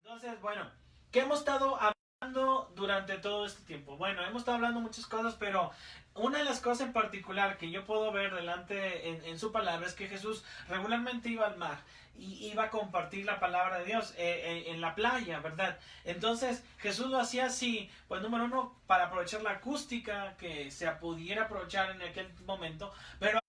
Entonces, bueno, ¿qué hemos estado hablando durante todo este tiempo? Bueno, hemos estado hablando muchas cosas, pero una de las cosas en particular que yo puedo ver delante en su palabra es que Jesús regularmente iba al mar y iba a compartir la palabra de Dios en la playa, ¿verdad? Entonces Jesús lo hacía así, pues número uno, para aprovechar la acústica que se pudiera aprovechar en aquel momento, pero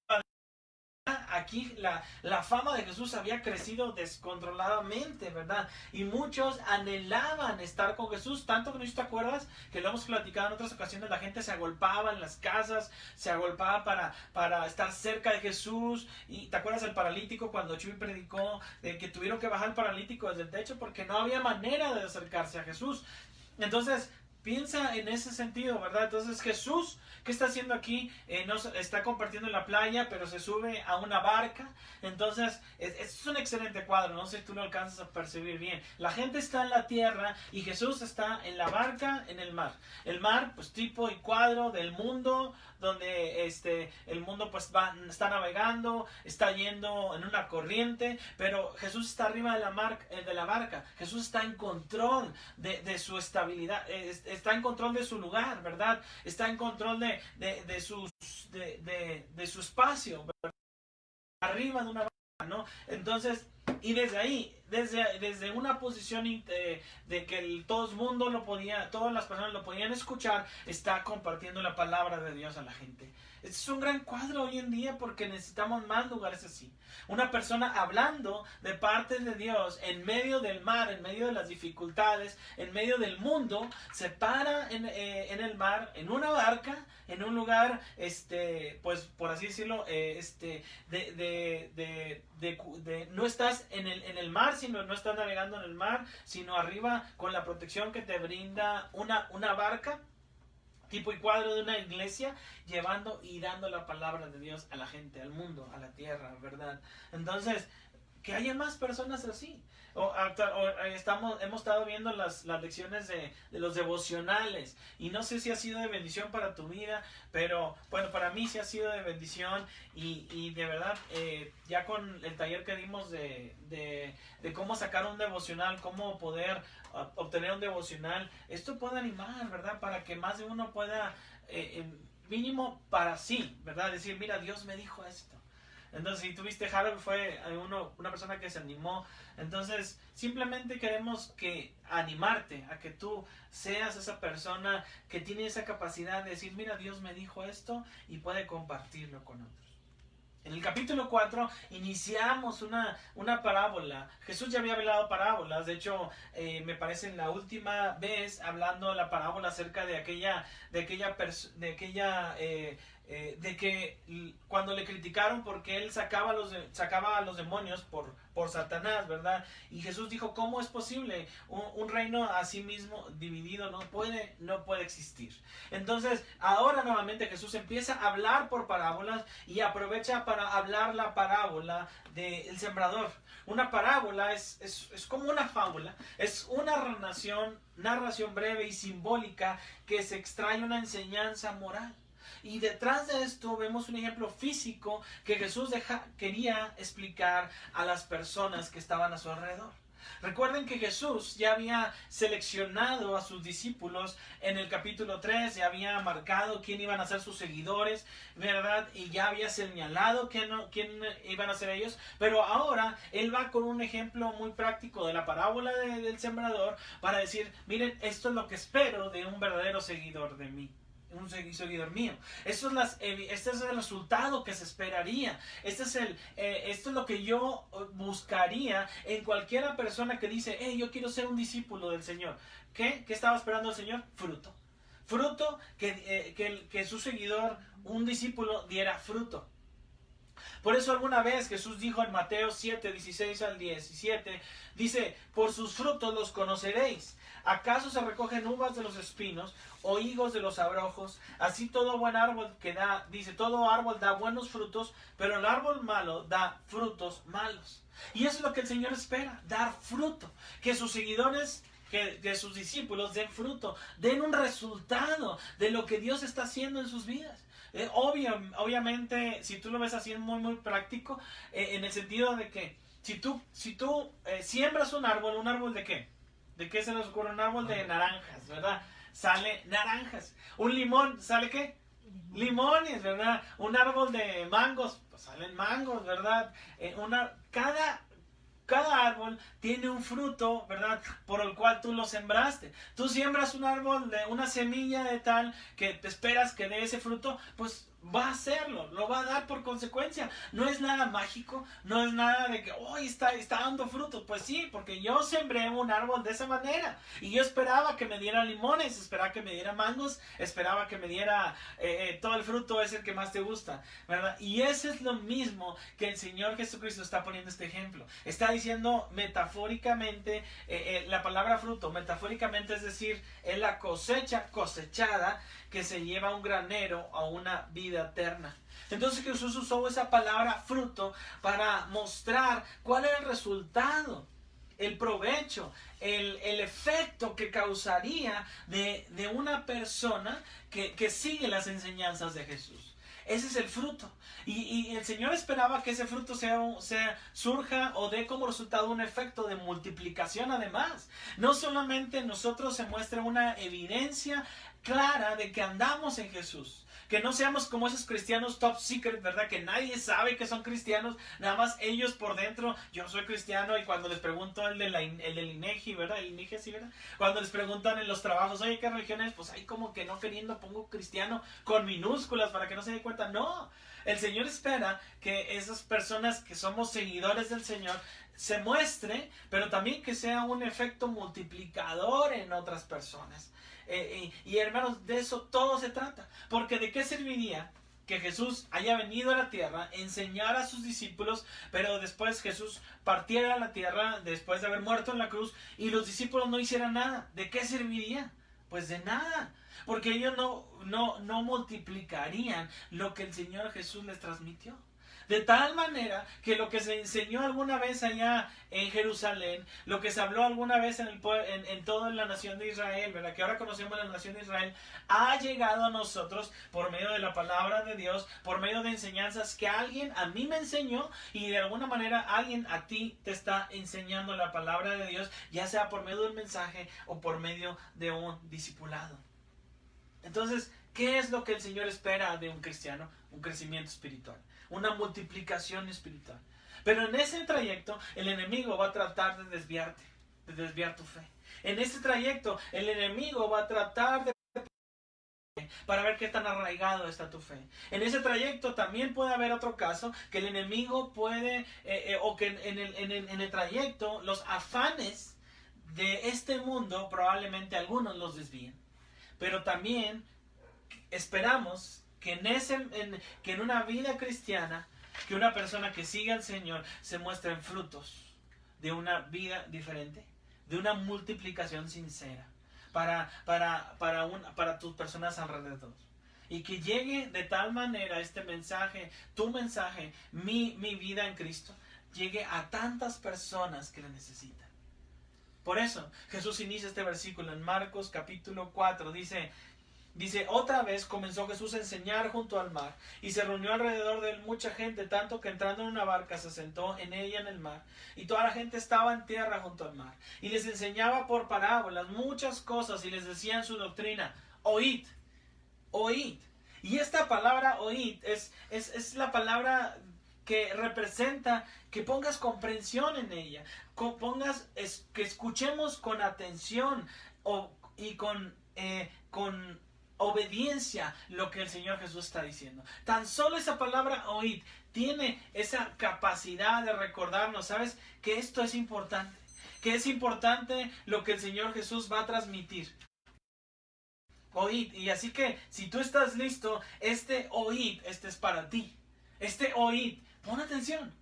aquí la fama de Jesús había crecido descontroladamente, ¿verdad? Y muchos anhelaban estar con Jesús, tanto que no sé si te acuerdas, que lo hemos platicado en otras ocasiones, la gente se agolpaba en las casas, se agolpaba para estar cerca de Jesús. Y te acuerdas del paralítico cuando Chuy predicó que tuvieron que bajar el paralítico desde el techo porque no había manera de acercarse a Jesús. Entonces, piensa en ese sentido, ¿verdad? Entonces Jesús, ¿qué está haciendo aquí? No está compartiendo en la playa, pero se sube a una barca. Entonces, es un excelente cuadro, no sé si tú lo alcanzas a percibir bien. La gente está en la tierra y Jesús está en la barca, en el mar. El mar, pues tipo y cuadro del mundo, donde el mundo pues está navegando, está yendo en una corriente, pero Jesús está arriba de la barca. Jesús está en control de su estabilidad, está en control de su lugar, ¿verdad? Está en control de su espacio, ¿verdad? Arriba de una barca, ¿no? Entonces, y desde ahí, desde una posición de que todo el mundo lo podía, todas las personas lo podían escuchar, está compartiendo la palabra de Dios a la gente. Este es un gran cuadro hoy en día porque necesitamos más lugares así. Una persona hablando de parte de Dios en medio del mar, en medio de las dificultades, en medio del mundo, se para en el mar, en una barca, en un lugar, pues por así decirlo, no estás en el mar, sino no estás navegando en el mar, sino arriba con la protección que te brinda una barca, tipo y cuadro de una iglesia, llevando y dando la palabra de Dios a la gente, al mundo, a la tierra, ¿verdad? Entonces, que haya más personas así. Hemos estado viendo las lecciones de los devocionales y no sé si ha sido de bendición para tu vida, pero bueno, para mí sí ha sido de bendición y de verdad, ya con el taller que dimos de cómo sacar un devocional, cómo poder obtener un devocional, esto puede animar, ¿verdad? Para que más de uno pueda, mínimo para sí, ¿verdad? Decir, mira, Dios me dijo esto. Entonces, si tuviste Harold, fue una persona que se animó. Entonces, simplemente queremos animarte a que tú seas esa persona que tiene esa capacidad de decir, mira, Dios me dijo esto y puede compartirlo con otros. En el capítulo 4 iniciamos una parábola. Jesús ya había hablado parábolas. De hecho, me parece en la última vez hablando la parábola acerca de que cuando le criticaron porque él sacaba a los demonios por Satanás, ¿verdad? Y Jesús dijo, ¿cómo es posible? Un reino a sí mismo dividido no puede existir. Entonces, ahora nuevamente Jesús empieza a hablar por parábolas y aprovecha para hablar la parábola del sembrador. Una parábola es como una fábula, es una narración breve y simbólica que se extrae una enseñanza moral. Y detrás de esto vemos un ejemplo físico que Jesús quería explicar a las personas que estaban a su alrededor. Recuerden que Jesús ya había seleccionado a sus discípulos en el capítulo 3, ya había marcado quién iban a ser sus seguidores, ¿verdad? Y ya había señalado quién iban a ser ellos, pero ahora Él va con un ejemplo muy práctico de la parábola del sembrador para decir, miren, esto es lo que espero de un verdadero seguidor de mí. Un seguidor mío. Este es el resultado que se esperaría. Esto es lo que yo buscaría en cualquiera persona que dice, yo quiero ser un discípulo del Señor. ¿Qué estaba esperando el Señor? Fruto. Fruto, que su seguidor, un discípulo, diera fruto. Por eso alguna vez Jesús dijo en Mateo 7, 16 al 17, dice, por sus frutos los conoceréis. ¿Acaso se recogen uvas de los espinos o higos de los abrojos? Así todo buen árbol todo árbol da buenos frutos, pero el árbol malo da frutos malos. Y eso es lo que el Señor espera, dar fruto. Que sus seguidores, que sus discípulos den fruto, den un resultado de lo que Dios está haciendo en sus vidas. Obviamente, si tú lo ves así, es muy, muy práctico, en el sentido de que si tú siembras un árbol ¿de qué? ¿De qué se nos ocurre? Un árbol de naranjas, ¿verdad? Sale naranjas. Un limón, ¿sale qué? Limones, ¿verdad? Un árbol de mangos, pues salen mangos, ¿verdad? Cada árbol tiene un fruto, ¿verdad? Por el cual tú lo sembraste. Tú siembras un árbol de una semilla de tal que te esperas que dé ese fruto, pues va a hacerlo, lo va a dar por consecuencia. No es nada mágico, no es nada de que hoy está dando frutos. Pues sí, porque yo sembré un árbol de esa manera y yo esperaba que me diera limones, esperaba que me diera mangos, esperaba que me diera todo el fruto ese que más te gusta, ¿verdad? Y eso es lo mismo que el Señor Jesucristo está poniendo este ejemplo. Está diciendo metafóricamente la palabra fruto, metafóricamente, es decir, es la cosecha cosechada que se lleva a un granero a una vida eterna. Entonces Jesús usó esa palabra fruto para mostrar cuál era el resultado, el provecho, el efecto que causaría de una persona que sigue las enseñanzas de Jesús. Ese es el fruto. Y el Señor esperaba que ese fruto surja o dé como resultado un efecto de multiplicación además. No solamente en nosotros se muestra una evidencia clara de que andamos en Jesús. Que no seamos como esos cristianos top secret, ¿verdad? Que nadie sabe que son cristianos, nada más ellos por dentro, yo soy cristiano, y cuando les pregunto el del INEGI, ¿verdad? El INEGI, sí, ¿verdad? Cuando les preguntan en los trabajos, oye, ¿qué religión es? Pues ahí como que no queriendo pongo cristiano con minúsculas para que no se den cuenta. No, el Señor espera que esas personas que somos seguidores del Señor se muestre, pero también que sea un efecto multiplicador en otras personas. Y hermanos, de eso todo se trata. Porque ¿de qué serviría que Jesús haya venido a la tierra, enseñara a sus discípulos, pero después Jesús partiera a la tierra después de haber muerto en la cruz y los discípulos no hicieran nada? ¿De qué serviría? Pues de nada. Porque ellos no multiplicarían lo que el Señor Jesús les transmitió. De tal manera que lo que se enseñó alguna vez allá en Jerusalén, lo que se habló alguna vez en toda la nación de Israel, ¿verdad? Que ahora conocemos la nación de Israel, ha llegado a nosotros por medio de la palabra de Dios, por medio de enseñanzas que alguien a mí me enseñó y de alguna manera alguien a ti te está enseñando la palabra de Dios, ya sea por medio de un mensaje o por medio de un discipulado. Entonces, ¿qué es lo que el Señor espera de un cristiano? Un crecimiento espiritual, una multiplicación espiritual. Pero en ese trayecto el enemigo va a tratar de desviarte, de desviar tu fe. En ese trayecto el enemigo va a tratar de para ver qué tan arraigado está tu fe. En ese trayecto también puede haber otro caso, que el enemigo puede, o que en el trayecto los afanes de este mundo probablemente algunos los desvíen. Pero también esperamos que en una vida cristiana, que una persona que siga al Señor se muestren frutos de una vida diferente, de una multiplicación sincera para tus personas alrededor. Y que llegue de tal manera este mensaje, tu mensaje, mi vida en Cristo, llegue a tantas personas que lo necesitan. Por eso Jesús inicia este versículo en Marcos capítulo 4, dice, otra vez comenzó Jesús a enseñar junto al mar, y se reunió alrededor de él mucha gente, tanto que entrando en una barca se sentó en ella en el mar, y toda la gente estaba en tierra junto al mar, y les enseñaba por parábolas muchas cosas, y les decía en su doctrina, oíd, oíd. Y esta palabra oíd es la palabra que representa que pongas comprensión en ella, que escuchemos con atención y con obediencia lo que el Señor Jesús está diciendo. Tan solo esa palabra oíd tiene esa capacidad de recordarnos, ¿sabes? Que esto es importante, que es importante lo que el Señor Jesús va a transmitir. Oíd, y así que si tú estás listo, este es para ti. Este oíd, pon atención.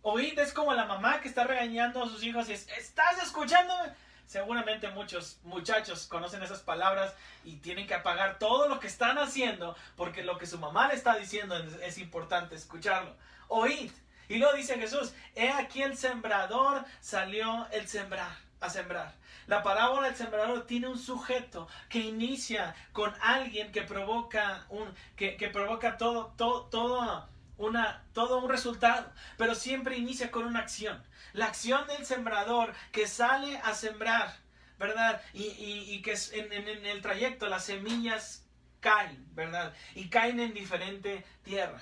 Oíd es como la mamá que está regañando a sus hijos y ¿estás escuchándome? Seguramente muchos muchachos conocen esas palabras y tienen que apagar todo lo que están haciendo porque lo que su mamá le está diciendo es importante escucharlo. Oíd. Y luego dice Jesús, he aquí el sembrador salió a sembrar. La parábola del sembrador tiene un sujeto que inicia con alguien que provoca todo un resultado, pero siempre inicia con una acción. La acción del sembrador que sale a sembrar, ¿verdad? Y que en el trayecto las semillas caen, ¿verdad? Y caen en diferente tierra.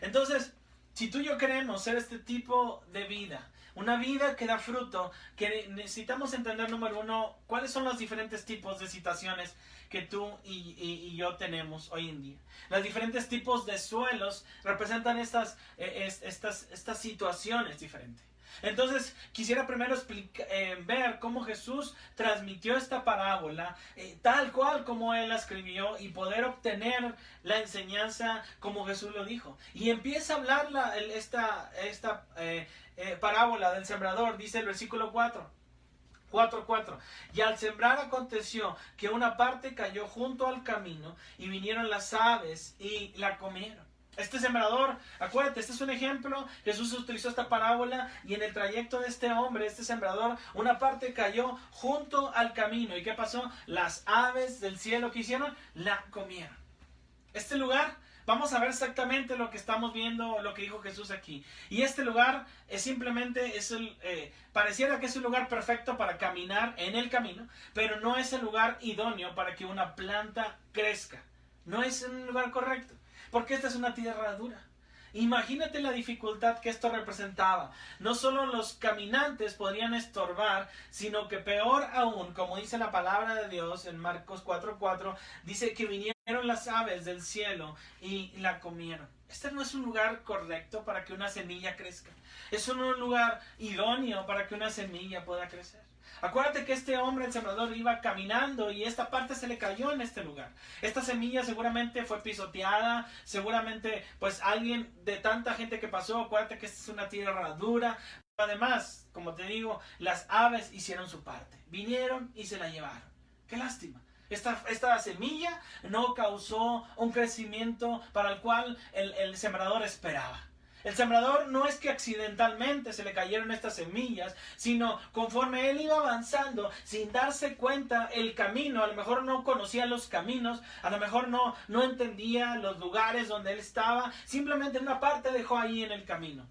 Entonces, si tú y yo queremos ser este tipo de vida, una vida que da fruto, que necesitamos entender, número uno, cuáles son los diferentes tipos de situaciones que tú y yo tenemos hoy en día. Los diferentes tipos de suelos representan estas situaciones diferentes. Entonces, quisiera primero ver cómo Jesús transmitió esta parábola, tal cual como Él la escribió, y poder obtener la enseñanza como Jesús lo dijo. Y empieza a hablar esta parábola del sembrador, dice el versículo 4:4. Y al sembrar aconteció que una parte cayó junto al camino, y vinieron las aves y la comieron. Este sembrador, acuérdate, este es un ejemplo. Jesús utilizó esta parábola, y en el trayecto de este hombre, este sembrador, una parte cayó junto al camino. ¿Y qué pasó? Las aves del cielo, ¿qué hicieron? La comieron. Este lugar, vamos a ver exactamente lo que estamos viendo, lo que dijo Jesús aquí. Y este lugar es simplemente, pareciera que es un lugar perfecto para caminar en el camino, pero no es el lugar idóneo para que una planta crezca. No es un lugar correcto, porque esta es una tierra dura. Imagínate la dificultad que esto representaba. No solo los caminantes podrían estorbar, sino que peor aún, como dice la palabra de Dios en Marcos 4:4, dice que vinieron las aves del cielo y la comieron. Este no es un lugar correcto para que una semilla crezca. Es un lugar idóneo para que una semilla pueda crecer. Acuérdate que este hombre, el sembrador, iba caminando y esta parte se le cayó en este lugar. Esta semilla seguramente fue pisoteada, seguramente pues alguien de tanta gente que pasó, acuérdate que esta es una tierra dura. Además, como te digo, las aves hicieron su parte, vinieron y se la llevaron. ¡Qué lástima! Esta semilla no causó un crecimiento para el cual el sembrador esperaba. El sembrador no es que accidentalmente se le cayeron estas semillas, sino conforme él iba avanzando, sin darse cuenta el camino, a lo mejor no conocía los caminos, a lo mejor no entendía los lugares donde él estaba, simplemente una parte dejó ahí en el camino.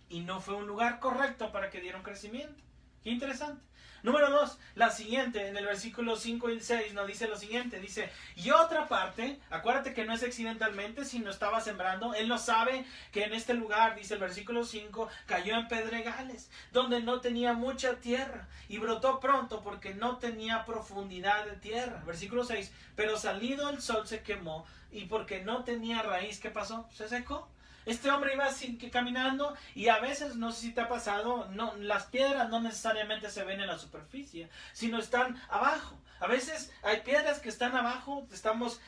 Y no fue un lugar correcto para que diera un crecimiento. Qué interesante. Número 2, la siguiente, en el versículo 5 y 6 nos dice lo siguiente, dice, y otra parte, acuérdate que no es accidentalmente, sino estaba sembrando, él no sabe que en este lugar, dice el versículo 5, cayó en pedregales, donde no tenía mucha tierra, y brotó pronto porque no tenía profundidad de tierra. Versículo 6, pero salido el sol se quemó, y porque no tenía raíz, ¿qué pasó? Se secó. Este hombre iba caminando, y a veces, no sé si te ha pasado, las piedras no necesariamente se ven en la superficie, sino están abajo. A veces hay piedras que están abajo, estamos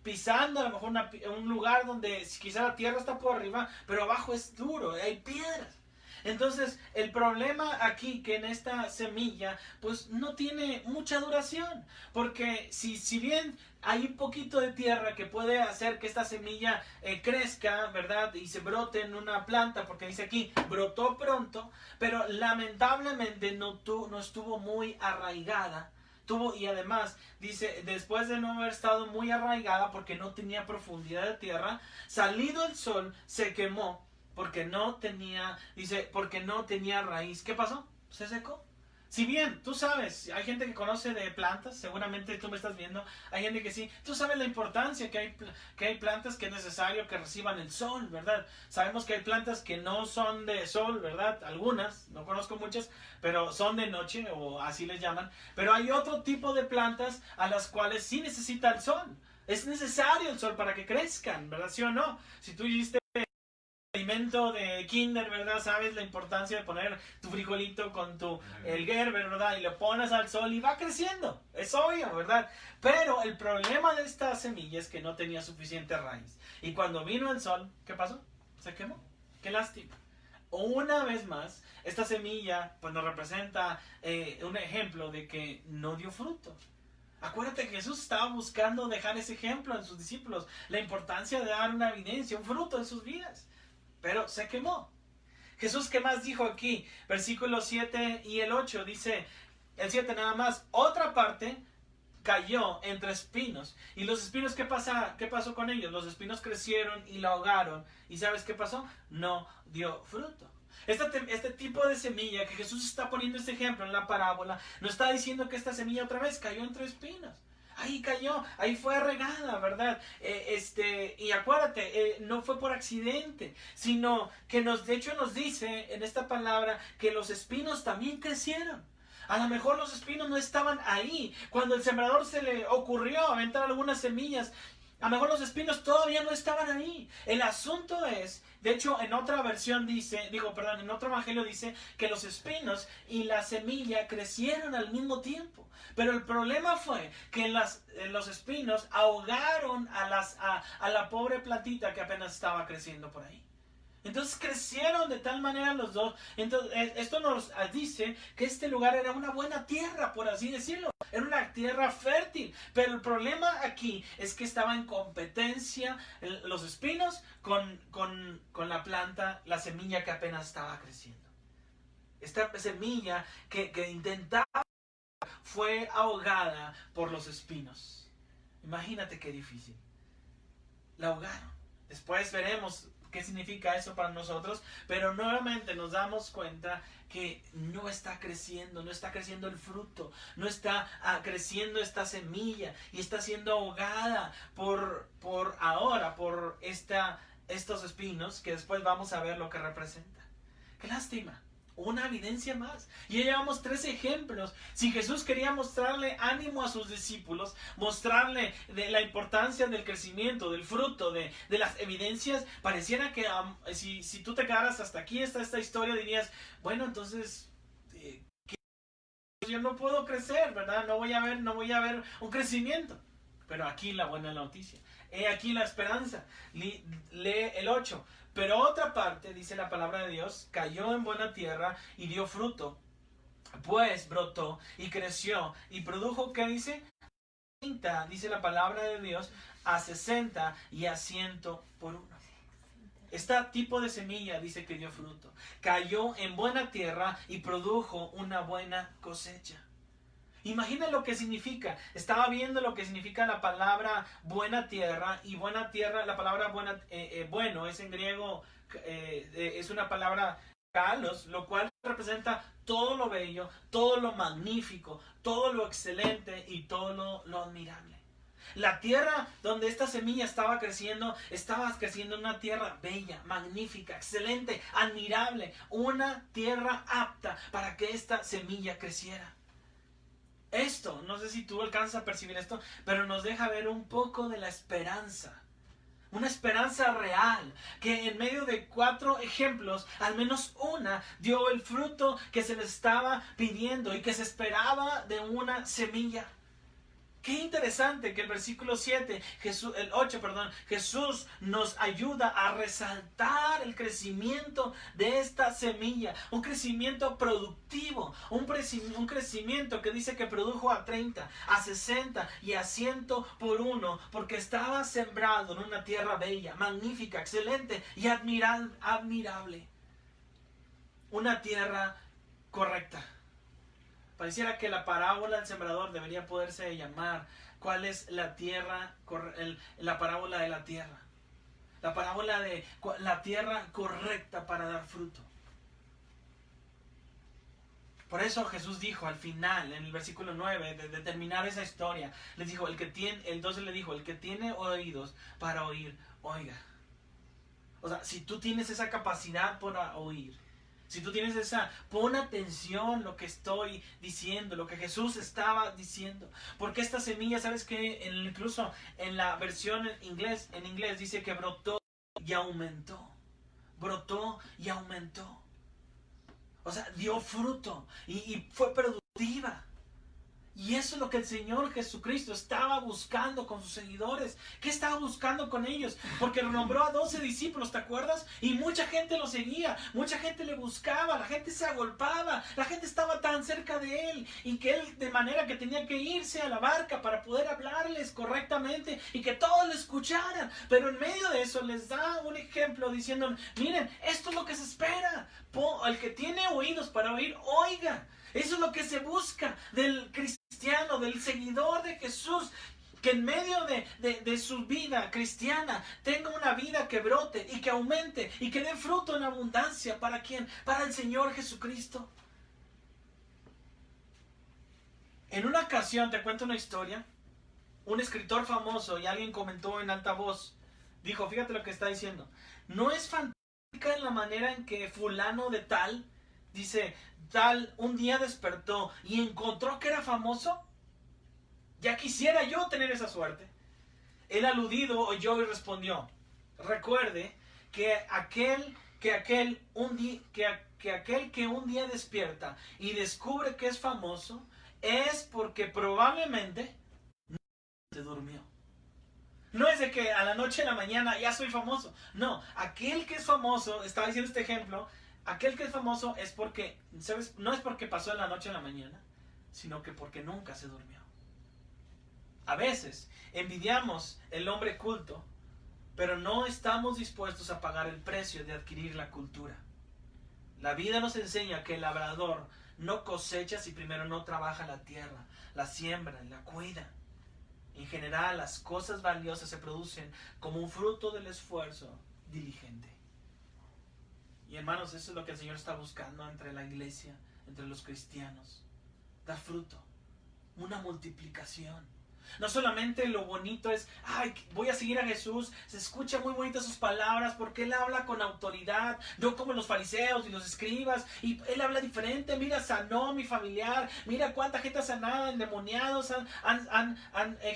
pisando a lo mejor un lugar donde quizá la tierra está por arriba, pero abajo es duro, hay piedras. Entonces, el problema aquí que en esta semilla, pues no tiene mucha duración, porque si bien hay un poquito de tierra que puede hacer que esta semilla crezca, ¿verdad? Y se brote en una planta, porque dice aquí, brotó pronto, pero lamentablemente no estuvo muy arraigada. Y además, dice, después de no haber estado muy arraigada, porque no tenía profundidad de tierra, salido el sol, se quemó. Porque no tenía raíz. ¿Qué pasó? Se secó. Si bien, tú sabes, hay gente que conoce de plantas, seguramente tú me estás viendo, hay gente que sí, tú sabes la importancia que hay plantas que es necesario que reciban el sol, ¿verdad? Sabemos que hay plantas que no son de sol, ¿verdad? Algunas, no conozco muchas, pero son de noche, o así les llaman. Pero hay otro tipo de plantas a las cuales sí necesita el sol. Es necesario el sol para que crezcan, ¿verdad? ¿Sí o no? Si tú hiciste alimento de kinder, ¿verdad? Sabes la importancia de poner tu frijolito con el Gerber, ¿verdad? Y lo pones al sol y va creciendo. Es obvio, ¿verdad? Pero el problema de esta semilla es que no tenía suficiente raíz. Y cuando vino el sol, ¿qué pasó? Se quemó. Qué lástima. Una vez más, esta semilla pues nos representa un ejemplo de que no dio fruto. Acuérdate que Jesús estaba buscando dejar ese ejemplo en sus discípulos, la importancia de dar una evidencia, un fruto en sus vidas. Pero se quemó. Jesús, ¿qué más dijo aquí? Versículos 7 y el 8, dice, el 7 nada más, otra parte cayó entre espinos. ¿Y los espinos qué pasó con ellos? Los espinos crecieron y la ahogaron. ¿Y sabes qué pasó? No dio fruto. Este tipo de semilla que Jesús está poniendo este ejemplo en la parábola, nos está diciendo que esta semilla otra vez cayó entre espinos. Ahí cayó, ahí fue regada, ¿verdad? Y acuérdate, no fue por accidente, sino que de hecho nos dice en esta palabra que los espinos también crecieron. A lo mejor los espinos no estaban ahí. Cuando el sembrador se le ocurrió aventar algunas semillas, a lo mejor los espinos todavía no estaban ahí. El asunto es, de hecho en otra versión en otro evangelio dice que los espinos y la semilla crecieron al mismo tiempo. Pero el problema fue que los espinos ahogaron a la pobre plantita que apenas estaba creciendo por ahí. Entonces crecieron de tal manera los dos. Entonces esto nos dice que este lugar era una buena tierra, por así decirlo. Era una tierra fértil. Pero el problema aquí es que estaba en competencia los espinos con la planta, la semilla que apenas estaba creciendo. Esta semilla que intentaba fue ahogada por los espinos. Imagínate qué difícil. La ahogaron. Después veremos qué significa eso para nosotros, pero nuevamente nos damos cuenta que no está creciendo el fruto, no está creciendo esta semilla y está siendo ahogada por estos espinos que después vamos a ver lo que representa. ¡Qué lástima! Una evidencia más. Y ya llevamos 3 ejemplos. Si Jesús quería mostrarle ánimo a sus discípulos, mostrarle de la importancia del crecimiento, del fruto, de las evidencias, pareciera que si tú te quedaras hasta aquí, esta historia, dirías, bueno, entonces yo no puedo crecer, ¿verdad? No voy a ver un crecimiento. Pero aquí la buena noticia. He aquí la esperanza. Lee el 8. Pero otra parte, dice la palabra de Dios, cayó en buena tierra y dio fruto. Pues brotó y creció y produjo, ¿qué dice? 30, dice la palabra de Dios, a 60 y a 100 por uno. Este tipo de semilla dice que dio fruto. Cayó en buena tierra y produjo una buena cosecha. Imagina lo que significa. Estaba viendo lo que significa la palabra buena tierra. Y buena tierra, la palabra bueno es en griego, es una palabra kalos, lo cual representa todo lo bello, todo lo magnífico, todo lo excelente y todo lo admirable. La tierra donde esta semilla estaba creciendo una tierra bella, magnífica, excelente, admirable. Una tierra apta para que esta semilla creciera. Esto, no sé si tú alcanzas a percibir esto, pero nos deja ver un poco de la esperanza. Una esperanza real, que en medio de 4 ejemplos, al menos una dio el fruto que se les estaba pidiendo y que se esperaba de una semilla. Qué interesante que el versículo 8, Jesús nos ayuda a resaltar el crecimiento de esta semilla, un crecimiento productivo, un crecimiento que dice que produjo a 30, a 60 y a 100 por uno, porque estaba sembrado en una tierra bella, magnífica, excelente y admirable. Una tierra correcta. Pareciera que la parábola del sembrador debería poderse llamar ¿cuál es la parábola de la tierra? La parábola de la tierra correcta para dar fruto. Por eso Jesús dijo al final, en el versículo 9, de terminar esa historia, les dijo, el que tiene oídos para oír, oiga. O sea, si tú tienes esa capacidad para oír, si tú tienes pon atención lo que estoy diciendo, lo que Jesús estaba diciendo. Porque esta semilla, ¿sabes qué? Incluso en la versión en inglés dice que brotó y aumentó. Brotó y aumentó. O sea, dio fruto y fue productiva. Y eso es lo que el Señor Jesucristo estaba buscando con sus seguidores. ¿Qué estaba buscando con ellos? Porque nombró a 12 discípulos, ¿te acuerdas? Y mucha gente lo seguía, mucha gente le buscaba, la gente se agolpaba, la gente estaba tan cerca de él, y que él de manera que tenía que irse a la barca para poder hablarles correctamente y que todos le escucharan. Pero en medio de eso les da un ejemplo diciendo, miren, esto es lo que se espera. El que tiene oídos para oír, oiga. Eso es lo que se busca del cristiano, del seguidor de Jesús. Que en medio de su vida cristiana tenga una vida que brote y que aumente y que dé fruto en abundancia. ¿Para quién? Para el Señor Jesucristo. En una ocasión, te cuento una historia, un escritor famoso, y alguien comentó en alta voz, dijo, fíjate lo que está diciendo, ¿no es fantástica la manera en que fulano de tal, dice, tal, un día despertó y encontró que era famoso? Ya quisiera yo tener esa suerte. El aludido oyó y respondió, recuerde que aquel que un día despierta y descubre que es famoso, es porque probablemente no se durmió. No es de que a la noche a la mañana ya soy famoso. No, aquel que es famoso, estaba diciendo este ejemplo, aquel que es famoso es porque, ¿sabes? No es porque pasó en la noche a la mañana, sino que porque nunca se durmió. A veces envidiamos el hombre culto, pero no estamos dispuestos a pagar el precio de adquirir la cultura. La vida nos enseña que el labrador no cosecha si primero no trabaja la tierra, la siembra, la cuida. En general, las cosas valiosas se producen como un fruto del esfuerzo diligente. Y hermanos, eso es lo que el Señor está buscando entre la iglesia, entre los cristianos. Dar fruto, una multiplicación. No solamente lo bonito es, ay, voy a seguir a Jesús, se escucha muy bonitas sus palabras porque Él habla con autoridad, no como los fariseos y los escribas, y Él habla diferente, mira, sanó a mi familiar, mira cuánta gente ha sanado, endemoniados,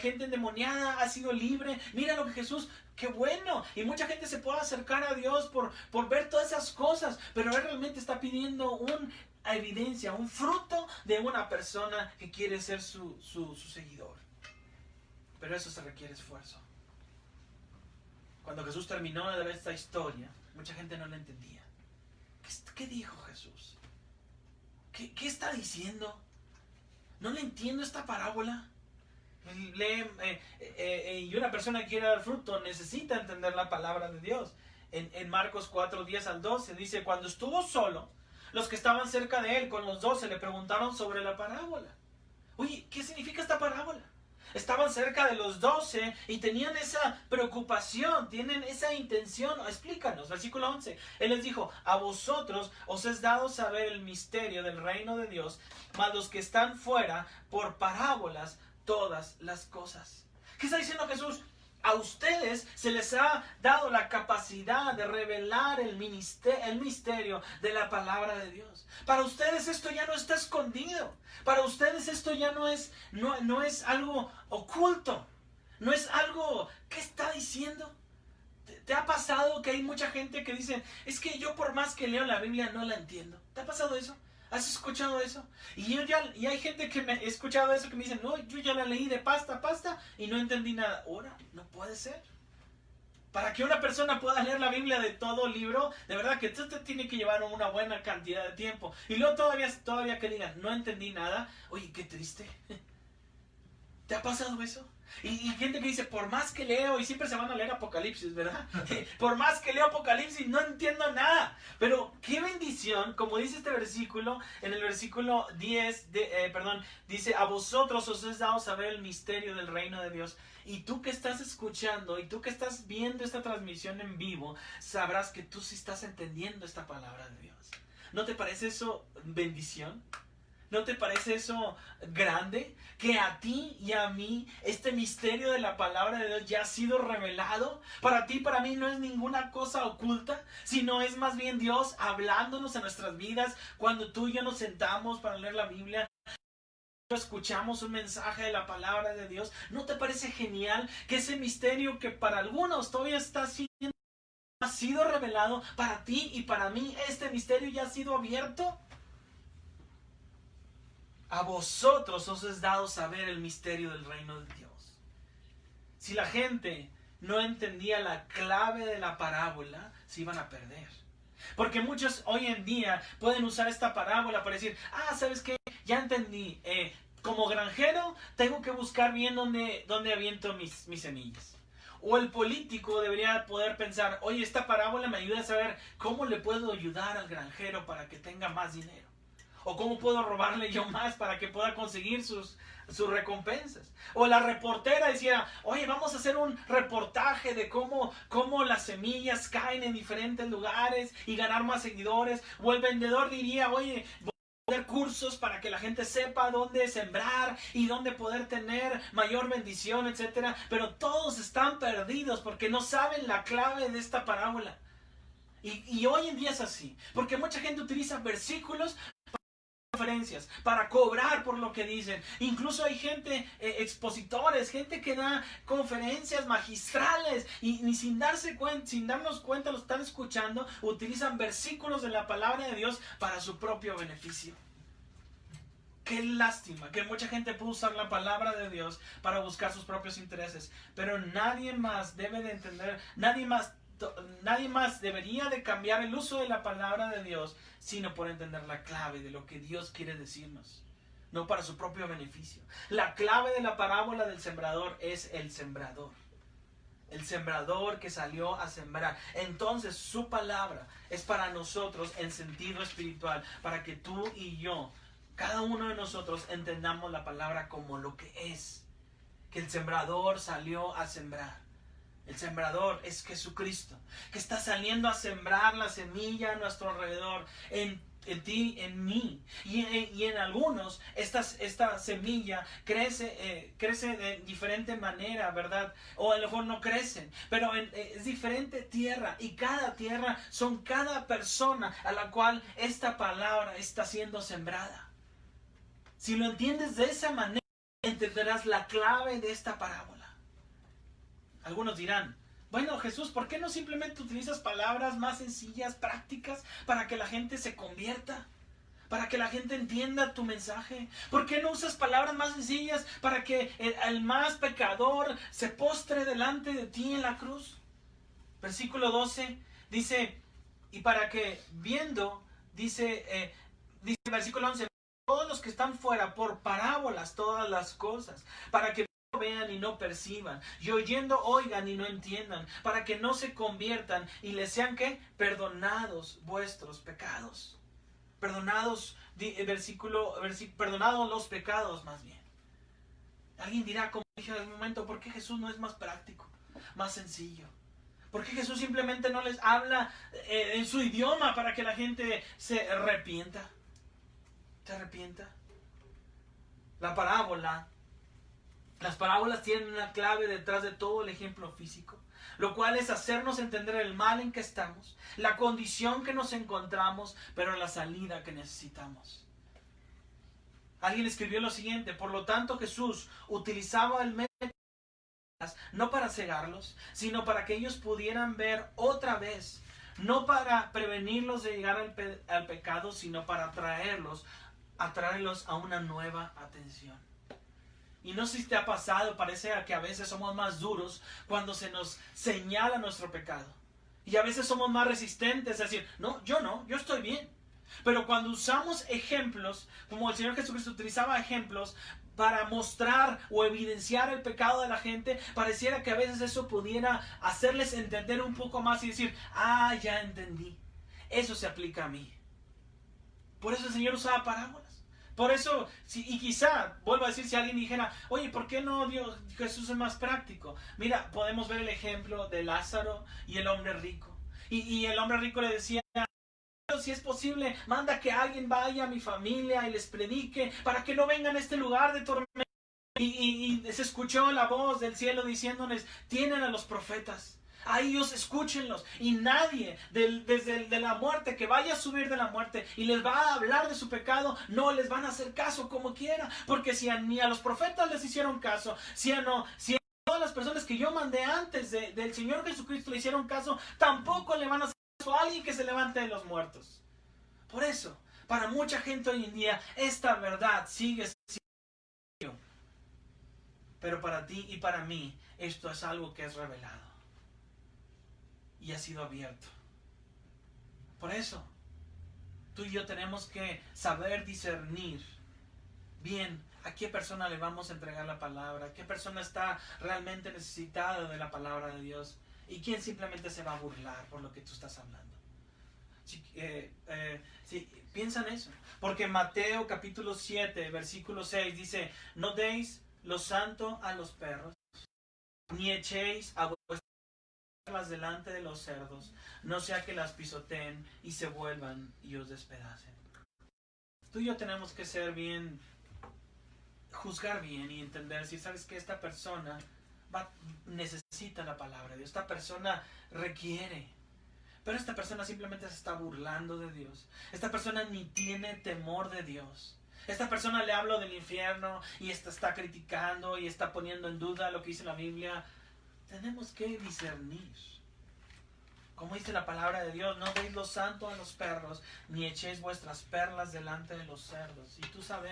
gente endemoniada ha sido libre, mira lo que Jesús, qué bueno, y mucha gente se puede acercar a Dios por ver todas esas cosas, pero Él realmente está pidiendo una evidencia, un fruto de una persona que quiere ser su seguidor. Pero eso se requiere esfuerzo. Cuando Jesús terminó de ver esta historia, mucha gente no la entendía. ¿Qué dijo Jesús? ¿Qué está diciendo? No le entiendo esta parábola. Y una persona que quiere dar fruto necesita entender la palabra de Dios. En Marcos 4, 10 al 12 dice, cuando estuvo solo, los que estaban cerca de él con los 12 le preguntaron sobre la parábola. Oye, ¿qué significa esta parábola? Estaban cerca de los 12 y tenían esa preocupación, tienen esa intención. Explícanos, versículo 11. Él les dijo, a vosotros os es dado saber el misterio del reino de Dios, mas los que están fuera, por parábolas, todas las cosas. ¿Qué está diciendo Jesús? A ustedes se les ha dado la capacidad de revelar el misterio de la palabra de Dios. Para ustedes esto ya no está escondido. Para ustedes esto ya no es algo oculto. No es algo... ¿Qué está diciendo? ¿Te ha pasado que hay mucha gente que dice, es que yo por más que leo la Biblia no la entiendo? ¿Te ha pasado eso? ¿Has escuchado eso? Y hay gente que me he escuchado eso que me dicen, no, yo ya la leí de pasta a pasta y no entendí nada. Ahora, no puede ser. Para que una persona pueda leer la Biblia de todo libro, de verdad que esto te tiene que llevar una buena cantidad de tiempo. Y luego todavía que digan, no entendí nada. Oye, qué triste. ¿Te ha pasado eso? Y gente que dice, por más que leo, y siempre se van a leer Apocalipsis, ¿verdad? Por más que leo Apocalipsis, no entiendo nada. Pero qué bendición, como dice este versículo, en el versículo 10, dice, a vosotros os es dado saber el misterio del reino de Dios. Y tú que estás escuchando, y tú que estás viendo esta transmisión en vivo, sabrás que tú sí estás entendiendo esta palabra de Dios. ¿No te parece eso bendición? ¿No te parece eso grande? Que a ti y a mí este misterio de la palabra de Dios ya ha sido revelado. Para ti, para mí no es ninguna cosa oculta, sino es más bien Dios hablándonos en nuestras vidas. Cuando tú y yo nos sentamos para leer la Biblia, escuchamos un mensaje de la palabra de Dios. ¿No te parece genial que ese misterio que para algunos todavía está siendo, ha sido revelado? Para ti y para mí este misterio ya ha sido abierto. A vosotros os es dado saber el misterio del reino de Dios. Si la gente no entendía la clave de la parábola, se iban a perder. Porque muchos hoy en día pueden usar esta parábola para decir, ¿sabes qué? Ya entendí. Como granjero tengo que buscar bien dónde aviento mis semillas. O el político debería poder pensar, oye, esta parábola me ayuda a saber cómo le puedo ayudar al granjero para que tenga más dinero. ¿O cómo puedo robarle yo más para que pueda conseguir sus recompensas? O la reportera decía, oye, vamos a hacer un reportaje de cómo las semillas caen en diferentes lugares y ganar más seguidores. O el vendedor diría, oye, voy a hacer cursos para que la gente sepa dónde sembrar y dónde poder tener mayor bendición, etcétera. Pero todos están perdidos porque no saben la clave de esta parábola. Y hoy en día es así, porque mucha gente utiliza versículos conferencias para cobrar por lo que dicen. Incluso hay gente, expositores, gente que da conferencias magistrales y ni sin darnos cuenta lo están escuchando, utilizan versículos de la palabra de Dios para su propio beneficio. Qué lástima que mucha gente puede usar la palabra de Dios para buscar sus propios intereses, pero nadie más debe de entender, nadie más debería de cambiar el uso de la palabra de Dios, sino por entender la clave de lo que Dios quiere decirnos, no para su propio beneficio. La clave de la parábola del sembrador es el sembrador que salió a sembrar. Entonces su palabra es para nosotros en sentido espiritual, para que tú y yo, cada uno de nosotros, entendamos la palabra como lo que es, que el sembrador salió a sembrar. El sembrador es Jesucristo, que está saliendo a sembrar la semilla a nuestro alrededor, en ti, en mí. Y en algunos esta semilla crece de diferente manera, ¿verdad? O a lo mejor no crecen, pero es diferente tierra. Y cada tierra son cada persona a la cual esta palabra está siendo sembrada. Si lo entiendes de esa manera, entenderás la clave de esta parábola. Algunos dirán, bueno, Jesús, ¿por qué no simplemente utilizas palabras más sencillas, prácticas, para que la gente se convierta? Para que la gente entienda tu mensaje. ¿Por qué no usas palabras más sencillas para que el más pecador se postre delante de ti en la cruz? Versículo 12 dice, y para que viendo, dice versículo 11, todos los que están fuera por parábolas todas las cosas, para que vean y no perciban, y oyendo oigan y no entiendan, para que no se conviertan y les sean ¿qué? Perdonados vuestros pecados. Perdonados, perdonados los pecados más bien. Alguien dirá, como dije hace un momento, ¿por qué Jesús no es más práctico, más sencillo? ¿Por qué Jesús simplemente no les habla en su idioma para que la gente se arrepienta? ¿Se arrepienta? Las parábolas tienen una clave detrás de todo el ejemplo físico, lo cual es hacernos entender el mal en que estamos, la condición que nos encontramos, pero la salida que necesitamos. Alguien escribió lo siguiente, por lo tanto Jesús utilizaba el medio no para cegarlos, sino para que ellos pudieran ver otra vez, no para prevenirlos de llegar al pecado, sino para atraerlos a una nueva atención. Y no sé si te ha pasado, parece que a veces somos más duros cuando se nos señala nuestro pecado. Y a veces somos más resistentes a decir, no, yo estoy bien. Pero cuando usamos ejemplos, como el Señor Jesucristo utilizaba ejemplos para mostrar o evidenciar el pecado de la gente, pareciera que a veces eso pudiera hacerles entender un poco más y decir, ya entendí. Eso se aplica a mí. Por eso el Señor usaba parábolas. Por eso, y quizá, vuelvo a decir, si alguien dijera, oye, ¿por qué no Jesús es más práctico? Mira, podemos ver el ejemplo de Lázaro y el hombre rico. Y el hombre rico le decía, si es posible, manda que alguien vaya a mi familia y les predique para que no vengan a este lugar de tormenta. Y se escuchó la voz del cielo diciéndoles, tienen a los profetas. A ellos escúchenlos, y nadie desde la muerte que vaya a subir de la muerte y les va a hablar de su pecado, no les van a hacer caso como quiera, porque si ni a los profetas les hicieron caso, si a todas las personas que yo mandé antes del Señor Jesucristo le hicieron caso, tampoco le van a hacer caso a alguien que se levante de los muertos. Por eso, para mucha gente hoy en día, esta verdad sigue siendo, pero para ti y para mí, esto es algo que es revelado y ha sido abierto. Por eso, tú y yo tenemos que saber discernir bien a qué persona le vamos a entregar la palabra, qué persona está realmente necesitada de la palabra de Dios y quién simplemente se va a burlar por lo que tú estás hablando. Sí, piensa en eso. Porque Mateo capítulo 7, versículo 6 dice, no deis lo santo a los perros, ni echéis a vuestras perlas delante de los cerdos, no sea que las pisoteen y se vuelvan y os despedacen. Tú y yo tenemos que ser bien, juzgar bien y entender si sabes que esta persona necesita la palabra de Dios, esta persona requiere. Pero esta persona simplemente se está burlando de Dios. Esta persona ni tiene temor de Dios. Esta persona le hablo del infierno y está criticando y está poniendo en duda lo que dice la Biblia. Tenemos que discernir. Como dice la palabra de Dios, no deis lo santo a los perros, ni echéis vuestras perlas delante de los cerdos. Y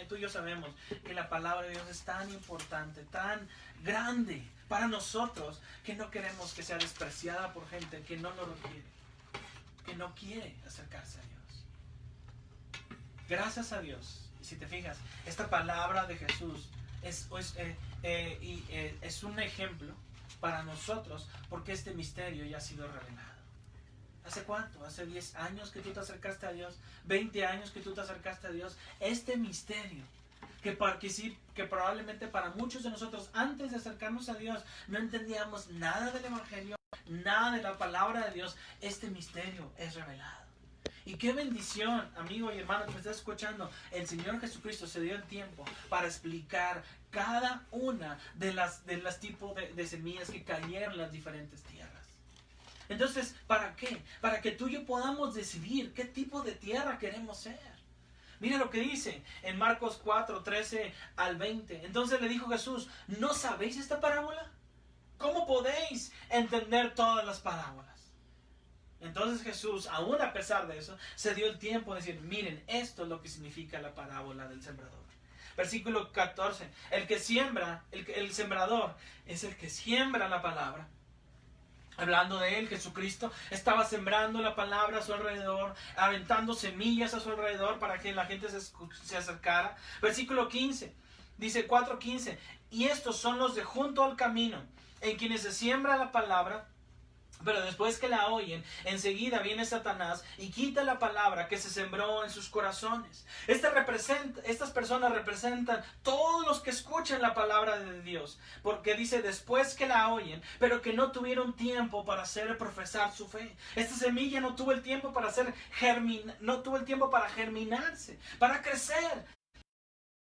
tú y yo sabemos que la palabra de Dios es tan importante, tan grande para nosotros, que no queremos que sea despreciada por gente que no lo requiere, que no quiere acercarse a Dios. Gracias a Dios. Y si te fijas, esta palabra de Jesús es un ejemplo para nosotros, porque este misterio ya ha sido revelado. ¿Hace cuánto? ¿Hace 10 años que tú te acercaste a Dios? ¿20 años que tú te acercaste a Dios? Este misterio, que probablemente para muchos de nosotros, antes de acercarnos a Dios, no entendíamos nada del Evangelio, nada de la palabra de Dios. Este misterio es revelado. Y qué bendición, amigo y hermano que me estás escuchando. El Señor Jesucristo se dio el tiempo para explicar cada una de las tipos de semillas que cayeron en las diferentes tierras. Entonces, ¿para qué? Para que tú y yo podamos decidir qué tipo de tierra queremos ser. Mira lo que dice en Marcos 4, 13 al 20. Entonces le dijo Jesús, ¿no sabéis esta parábola? ¿Cómo podéis entender todas las parábolas? Entonces Jesús, aún a pesar de eso, se dio el tiempo de decir, miren, esto es lo que significa la parábola del sembrador. Versículo 14, el que siembra, el sembrador es el que siembra la palabra. Hablando de él, Jesucristo estaba sembrando la palabra a su alrededor, aventando semillas a su alrededor para que la gente se acercara. Versículo 15, dice 4:15, y estos son los de junto al camino, en quienes se siembra la palabra, pero después que la oyen, enseguida viene Satanás y quita la palabra que se sembró en sus corazones. Estas personas representan todos los que escuchan la palabra de Dios, porque dice después que la oyen, pero que no tuvieron tiempo para profesar su fe. Esta semilla no tuvo el tiempo para germinarse, para crecer.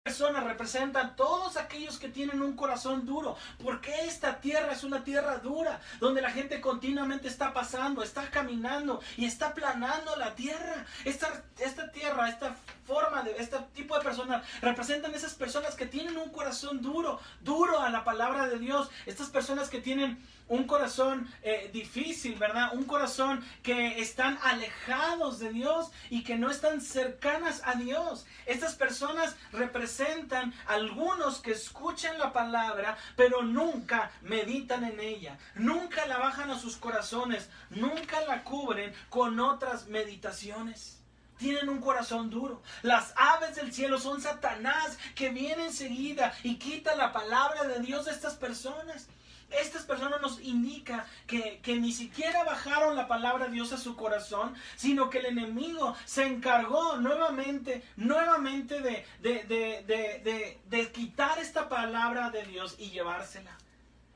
Personas representan todos aquellos que tienen un corazón duro, porque esta tierra es una tierra dura, donde la gente continuamente está pasando, está caminando y está aplanando la tierra. Esta tierra, este tipo de personas representan esas personas que tienen un corazón duro a la palabra de Dios. Estas personas que tienen un corazón difícil, ¿verdad? Un corazón que están alejados de Dios y que no están cercanas a Dios. Estas personas representan algunos que escuchan la palabra, pero nunca meditan en ella. Nunca la bajan a sus corazones. Nunca la cubren con otras meditaciones. Tienen un corazón duro. Las aves del cielo son Satanás, que viene enseguida y quita la palabra de Dios de estas personas. Estas personas nos indican que ni siquiera bajaron la palabra de Dios a su corazón, sino que el enemigo se encargó nuevamente de quitar esta palabra de Dios y llevársela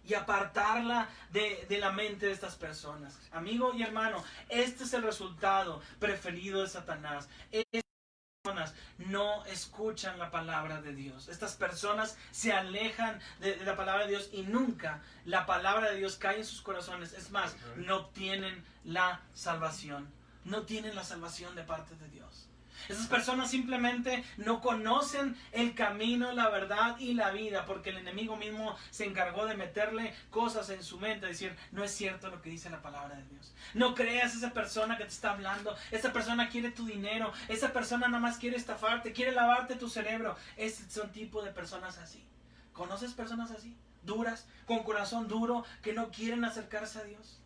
y apartarla de la mente de estas personas. Amigo y hermano, este es el resultado preferido de Satanás. Personas no escuchan la palabra de Dios. Estas personas se alejan de la palabra de Dios y nunca la palabra de Dios cae en sus corazones. Es más, no obtienen la salvación. No tienen la salvación de parte de Dios. Esas personas simplemente no conocen el camino, la verdad y la vida, porque el enemigo mismo se encargó de meterle cosas en su mente, decir, no es cierto lo que dice la palabra de Dios. No creas a esa persona que te está hablando. Esa persona quiere tu dinero. Esa persona nada más quiere estafarte, quiere lavarte tu cerebro. Son tipo de personas así. ¿Conoces personas así? Duras, con corazón duro, que no quieren acercarse a Dios.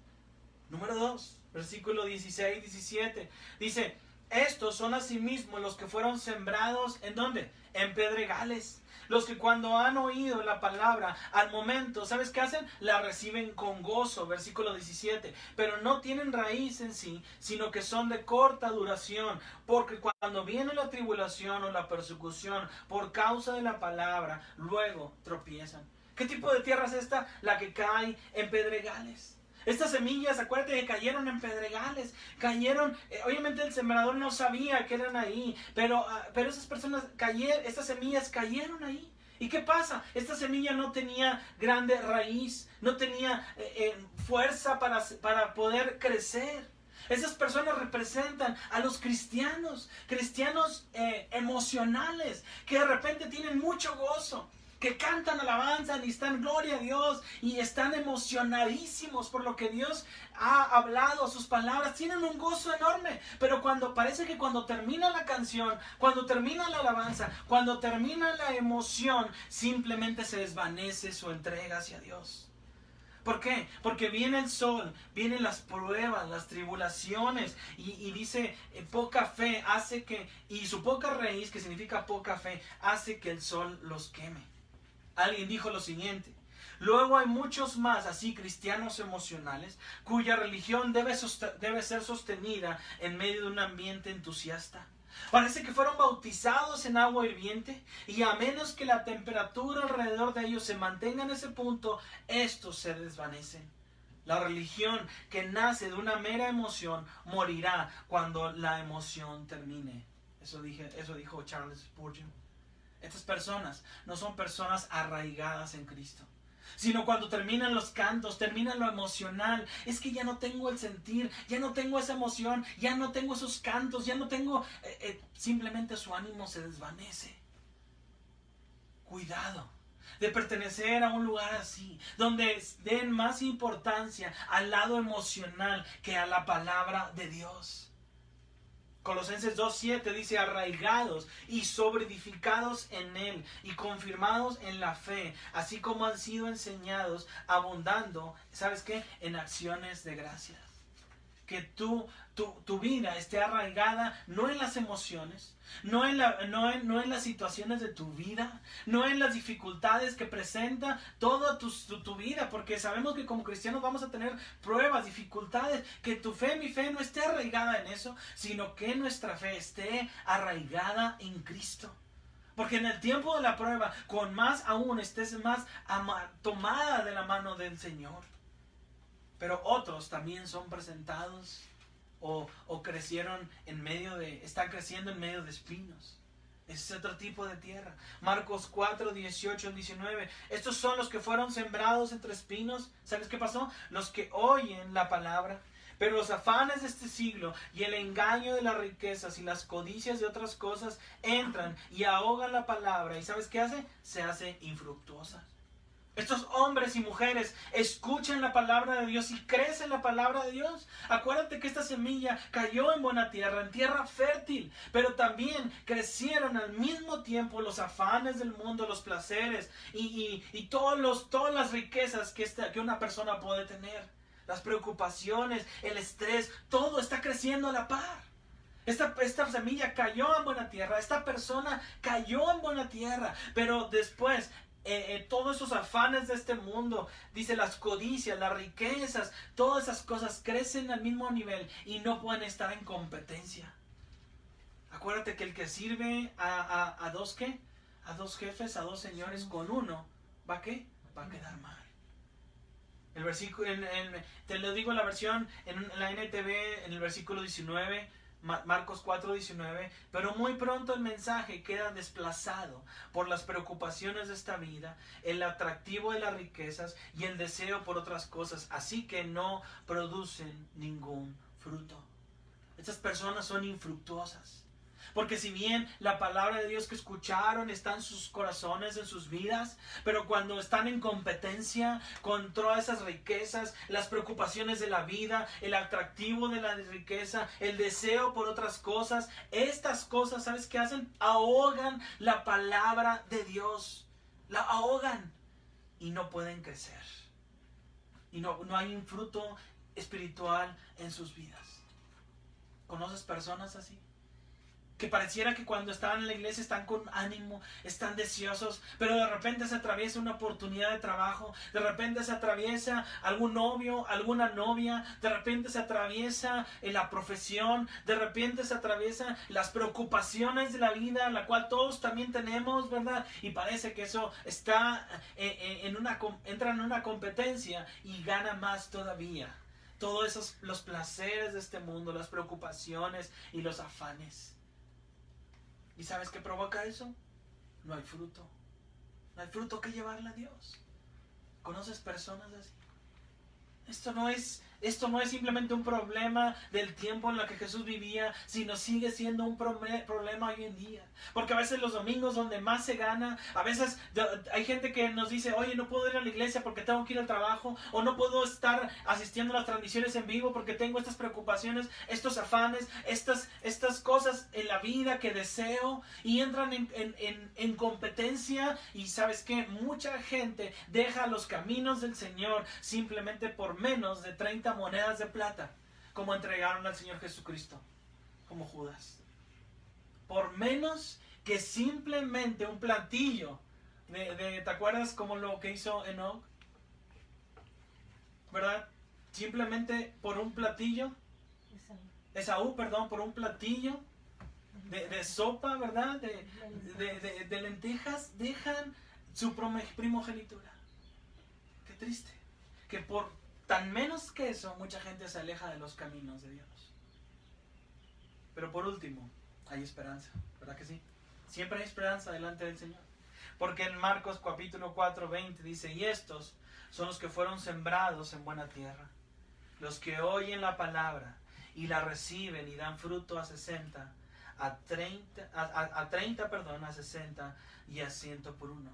Número 2, versículo 16, 17. Dice, Estos son asimismo los que fueron sembrados, ¿en dónde? En pedregales. Los que cuando han oído la palabra, al momento, ¿sabes qué hacen? La reciben con gozo, versículo 17. Pero no tienen raíz en sí, sino que son de corta duración. Porque cuando viene la tribulación o la persecución por causa de la palabra, luego tropiezan. ¿Qué tipo de tierra es esta? La que cae en pedregales. Estas semillas, acuérdate que cayeron en pedregales, cayeron, obviamente el sembrador no sabía que eran ahí, pero esas personas estas semillas cayeron ahí. ¿Y qué pasa? Esta semilla no tenía grande raíz, no tenía fuerza para poder crecer. Esas personas representan a los cristianos emocionales, que de repente tienen mucho gozo, que cantan alabanza y están gloria a Dios y están emocionadísimos por lo que Dios ha hablado, sus palabras, tienen un gozo enorme, pero parece que cuando termina la canción, cuando termina la alabanza, cuando termina la emoción, simplemente se desvanece su entrega hacia Dios. ¿Por qué? Porque viene el sol, vienen las pruebas, las tribulaciones, y dice poca fe hace que, y su poca raíz, que significa poca fe, hace que el sol los queme. Alguien dijo lo siguiente: luego hay muchos más así cristianos emocionales cuya religión debe ser sostenida en medio de un ambiente entusiasta. Parece que fueron bautizados en agua hirviente y a menos que la temperatura alrededor de ellos se mantenga en ese punto, estos se desvanecen. La religión que nace de una mera emoción morirá cuando la emoción termine. Eso dijo Charles Spurgeon. Estas personas no son personas arraigadas en Cristo, sino cuando terminan los cantos, termina lo emocional. Es que ya no tengo el sentir, ya no tengo esa emoción, ya no tengo esos cantos, ya no tengo... simplemente su ánimo se desvanece. Cuidado de pertenecer a un lugar así, donde den más importancia al lado emocional que a la palabra de Dios. Colosenses 2:7 dice: arraigados y sobreedificados en Él y confirmados en la fe, así como han sido enseñados, abundando, ¿sabes qué? En acciones de gracias. Que tu vida esté arraigada no en las emociones, no en las situaciones de tu vida, no en las dificultades que presenta toda tu vida, porque sabemos que como cristianos vamos a tener pruebas, dificultades. Que mi fe no esté arraigada en eso, sino que nuestra fe esté arraigada en Cristo. Porque en el tiempo de la prueba, con más aún estés más tomada de la mano del Señor. Pero otros también son presentados o están creciendo en medio de espinos. Ese es otro tipo de tierra. Marcos 4:18-19. Estos son los que fueron sembrados entre espinos. ¿Sabes qué pasó? Los que oyen la palabra, pero los afanes de este siglo y el engaño de las riquezas y las codicias de otras cosas entran y ahogan la palabra. ¿Y sabes qué hace? Se hace infructuosa. Estos hombres y mujeres escuchan la palabra de Dios y crecen la palabra de Dios. Acuérdate que esta semilla cayó en buena tierra, en tierra fértil, pero también crecieron al mismo tiempo los afanes del mundo, los placeres y todas las riquezas que una persona puede tener. Las preocupaciones, el estrés, todo está creciendo a la par. Esta semilla cayó en buena tierra, esta persona cayó en buena tierra, pero después... todos esos afanes de este mundo, dice, las codicias, las riquezas, todas esas cosas crecen al mismo nivel y no pueden estar en competencia. Acuérdate que el que sirve a dos ¿qué? A dos jefes, a dos señores con uno, ¿va qué? Va a quedar mal. El versículo, te lo digo en la versión, en la NTV, en el versículo 19, Marcos 4:19, pero muy pronto el mensaje queda desplazado por las preocupaciones de esta vida, el atractivo de las riquezas y el deseo por otras cosas, así que no producen ningún fruto. Estas personas son infructuosas. Porque si bien la palabra de Dios que escucharon está en sus corazones, en sus vidas, pero cuando están en competencia con todas esas riquezas, las preocupaciones de la vida, el atractivo de la riqueza, el deseo por otras cosas, estas cosas, ¿sabes qué hacen? Ahogan la palabra de Dios. La ahogan y no pueden crecer. Y no hay un fruto espiritual en sus vidas. ¿Conoces personas así? que pareciera que cuando están en la iglesia están con ánimo, están deseosos, pero de repente se atraviesa una oportunidad de trabajo, de repente se atraviesa algún novio, alguna novia, de repente se atraviesa en la profesión, de repente se atraviesan las preocupaciones de la vida, la cual todos también tenemos, ¿verdad? Y parece que eso está entra en una competencia y gana más todavía. Todos esos, los placeres de este mundo, las preocupaciones y los afanes. ¿Y sabes qué provoca eso? No hay fruto. No hay fruto que llevarle a Dios. ¿Conoces personas así? Esto no es simplemente un problema del tiempo en el que Jesús vivía, sino sigue siendo un problema hoy en día. Porque a veces los domingos donde más se gana, a veces hay gente que nos dice, oye, no puedo ir a la iglesia porque tengo que ir al trabajo, o no puedo estar asistiendo a las transmisiones en vivo porque tengo estas preocupaciones, estos afanes, estas cosas en la vida que deseo, y entran en competencia. Y ¿sabes qué? Mucha gente deja los caminos del Señor simplemente por menos de 30 monedas de plata, como entregaron al Señor Jesucristo, como Judas. Por menos que simplemente un platillo ¿te acuerdas como lo que hizo Enoch? ¿Verdad? Simplemente por un platillo, Esaú, perdón, por un platillo de sopa, ¿verdad? De lentejas, dejan su primogenitura. Qué triste. Que por tan menos que eso, mucha gente se aleja de los caminos de Dios. Pero por último, hay esperanza, ¿verdad que sí? Siempre hay esperanza delante del Señor. Porque en Marcos capítulo 4, 20 dice, y estos son los que fueron sembrados en buena tierra, los que oyen la palabra y la reciben y dan fruto a 60, a 30, a 60 y a 100 por uno.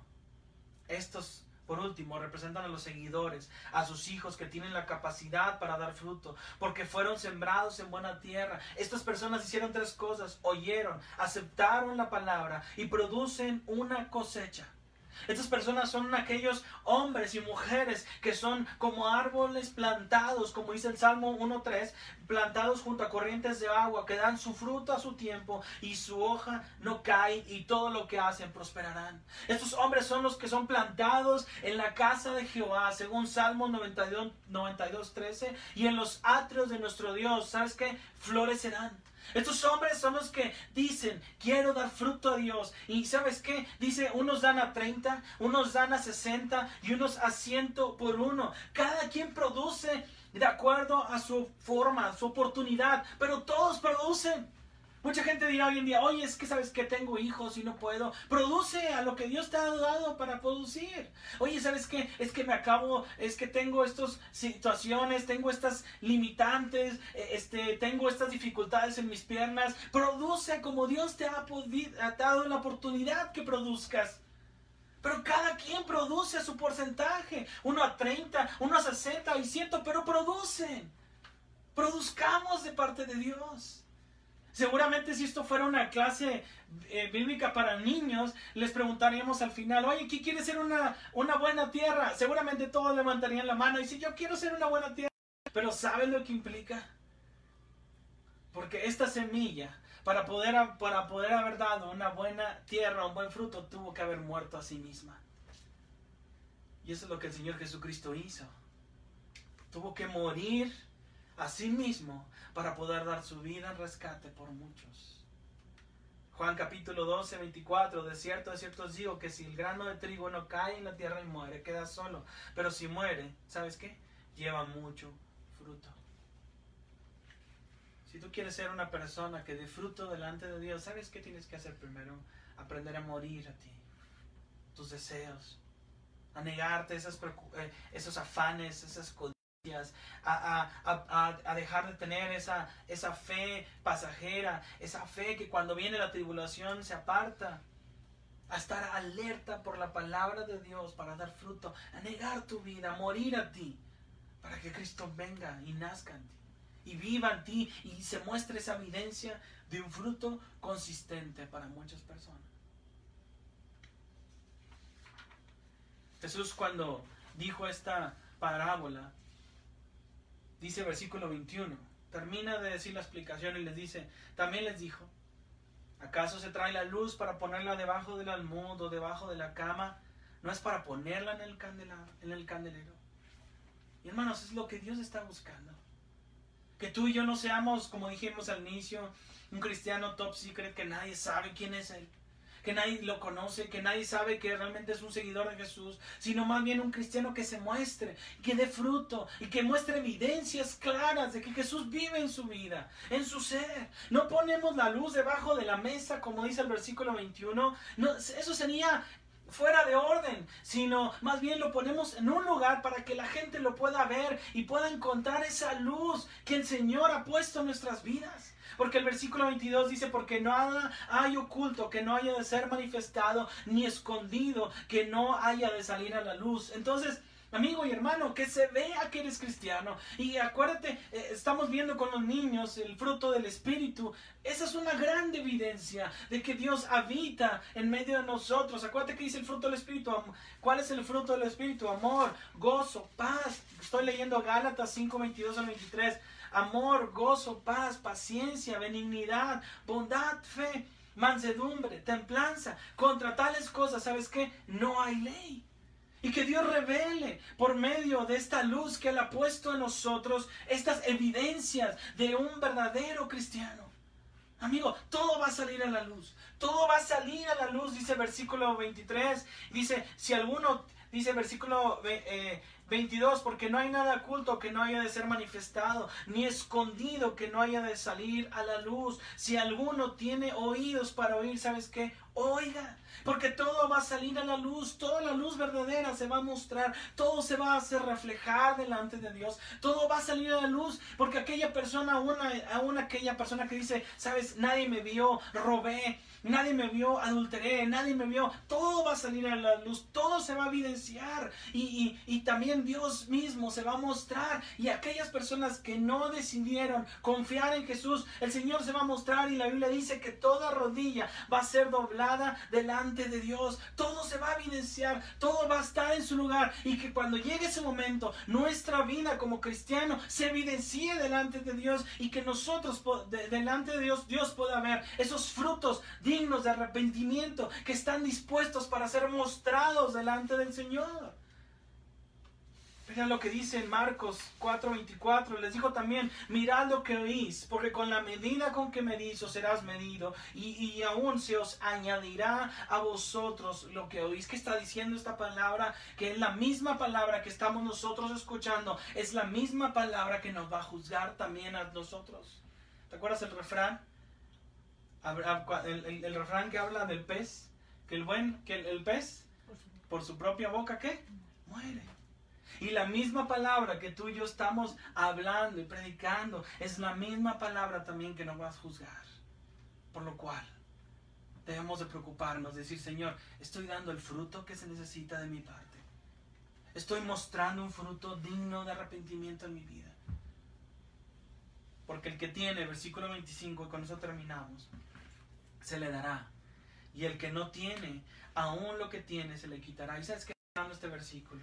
Estos, por último, representan a los seguidores, a sus hijos que tienen la capacidad para dar fruto, porque fueron sembrados en buena tierra. Estas personas hicieron tres cosas: oyeron, aceptaron la palabra y producen una cosecha. Estas personas son aquellos hombres y mujeres que son como árboles plantados, como dice el Salmo 1.3, plantados junto a corrientes de agua, que dan su fruto a su tiempo y su hoja no cae, y todo lo que hacen prosperarán. Estos hombres son los que son plantados en la casa de Jehová, según Salmo 92.13, y en los atrios de nuestro Dios, ¿sabes qué? Florecerán. Estos hombres son los que dicen, quiero dar fruto a Dios. Y ¿sabes qué? Dice, unos dan a 30, unos dan a 60 y unos a 100 por uno. Cada quien produce de acuerdo a su forma, a su oportunidad, pero todos producen. Mucha gente dirá hoy en día, oye, es que sabes que tengo hijos y no puedo. Produce a lo que Dios te ha dado para producir. Oye, ¿sabes qué? Es que tengo estas situaciones, tengo estas limitantes, tengo estas dificultades en mis piernas. Produce como Dios te ha dado la oportunidad que produzcas. Pero cada quien produce a su porcentaje. Uno a 30, uno a 60 y 100, pero producen. Produzcamos de parte de Dios. Seguramente si esto fuera una clase bíblica para niños, les preguntaríamos al final, oye, ¿quién quiere ser una buena tierra? Seguramente todos levantarían la mano y si yo quiero ser una buena tierra. Pero ¿sabes lo que implica? Porque esta semilla, para poder haber dado una buena tierra, un buen fruto, tuvo que haber muerto a sí misma. Y eso es lo que el Señor Jesucristo hizo. Tuvo que morir a sí mismo para poder dar su vida en rescate por muchos. Juan capítulo 12, 24, de cierto os digo que si el grano de trigo no cae en la tierra y muere, queda solo. Pero si muere, ¿sabes qué? Lleva mucho fruto. Si tú quieres ser una persona que dé fruto delante de Dios, ¿sabes qué tienes que hacer primero? Aprender a morir a ti, tus deseos, a negarte esos afanes, esas cosas. A dejar de tener esa fe pasajera, esa fe que cuando viene la tribulación se aparta, a estar alerta por la palabra de Dios para dar fruto, a negar tu vida, a morir a ti, para que Cristo venga y nazca en ti, y viva en ti, y se muestre esa evidencia de un fruto consistente para muchas personas. Jesús, cuando dijo esta parábola, dice versículo 21, termina de decir la explicación y les dice, también les dijo, ¿Acaso se trae la luz para ponerla debajo del almud o debajo de la cama? No es para ponerla en el candelero. Y hermanos, es lo que Dios está buscando. Que tú y yo no seamos, como dijimos al inicio, un cristiano top secret que nadie sabe quién es Él, que nadie lo conoce, que nadie sabe que realmente es un seguidor de Jesús, sino más bien un cristiano que se muestre, que dé fruto y que muestre evidencias claras de que Jesús vive en su vida, en su ser. No ponemos la luz debajo de la mesa, como dice el versículo 21, no, eso sería fuera de orden, sino más bien lo ponemos en un lugar para que la gente lo pueda ver y pueda encontrar esa luz que el Señor ha puesto en nuestras vidas. Porque el versículo 22 dice, porque nada hay oculto que no haya de ser manifestado, ni escondido que no haya de salir a la luz. Entonces, amigo y hermano, que se vea que eres cristiano. Y acuérdate, estamos viendo con los niños el fruto del Espíritu. Esa es una gran evidencia de que Dios habita en medio de nosotros. Acuérdate que dice el fruto del Espíritu. ¿Cuál es el fruto del Espíritu? Amor, gozo, paz. Estoy leyendo Gálatas 5, 22 al 23. Amor, gozo, paz, paciencia, benignidad, bondad, fe, mansedumbre, templanza. Contra tales cosas, ¿sabes qué? No hay ley. Y que Dios revele por medio de esta luz que Él ha puesto en nosotros estas evidencias de un verdadero cristiano. Amigo, todo va a salir a la luz. Todo va a salir a la luz, dice versículo 23. Dice, si alguno, dice versículo 22, porque no hay nada oculto que no haya de ser manifestado, ni escondido que no haya de salir a la luz. Si alguno tiene oídos para oír, ¿sabes qué? Oiga, porque todo va a salir a la luz, toda la luz verdadera se va a mostrar, todo se va a hacer reflejar delante de Dios, todo va a salir a la luz, porque aquella persona, aún aquella persona que dice, sabes, nadie me vio, robé, nadie me vio, adulteré, nadie me vio, todo va a salir a la luz, todo se va a evidenciar, y también Dios mismo se va a mostrar, y aquellas personas que no decidieron confiar en Jesús, el Señor se va a mostrar, y la Biblia dice que toda rodilla va a ser doblada delante de Dios, todo se va a evidenciar, todo va a estar en su lugar, y que cuando llegue ese momento, nuestra vida como cristiano se evidencie delante de Dios, y que nosotros delante de Dios, Dios pueda ver esos frutos dignos de arrepentimiento que están dispuestos para ser mostrados delante del Señor. Vean lo que dice en Marcos 4:24. Les dijo también, mirad lo que oís, porque con la medida con que medís os serás medido, y aún se os añadirá a vosotros lo que oís. ¿Qué está diciendo esta palabra? Que es la misma palabra que estamos nosotros escuchando, es la misma palabra que nos va a juzgar también a nosotros. ¿Te acuerdas el refrán? El refrán que habla del pez, que el pez por su propia boca, ¿qué? Muere. Y la misma palabra que tú y yo estamos hablando y predicando es la misma palabra también que nos va a juzgar. Por lo cual debemos de preocuparnos, decir, Señor, estoy dando el fruto que se necesita de mi parte. Estoy mostrando un fruto digno de arrepentimiento en mi vida. Porque el que tiene, versículo 25, y con eso terminamos, se le dará. Y el que no tiene, aún lo que tiene se le quitará. ¿Y sabes qué está dando este versículo?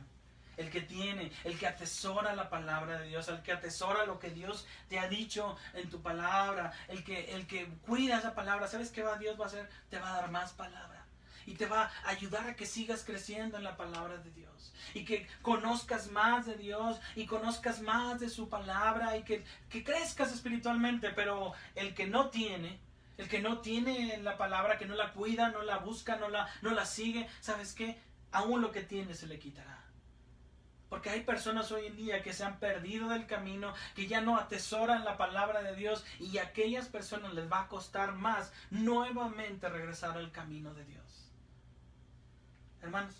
El que tiene, el que atesora la palabra de Dios, el que atesora lo que Dios te ha dicho en tu palabra, el que cuida esa palabra, ¿sabes qué Dios va a hacer? Te va a dar más palabra. Y te va a ayudar a que sigas creciendo en la palabra de Dios. Y que conozcas más de Dios y conozcas más de su palabra y que crezcas espiritualmente. Pero el que no tiene la palabra, que no la cuida, no la busca, no la sigue, ¿sabes qué? Aún lo que tiene se le quitará. Porque hay personas hoy en día que se han perdido del camino, que ya no atesoran la palabra de Dios, y a aquellas personas les va a costar más nuevamente regresar al camino de Dios. Hermanos,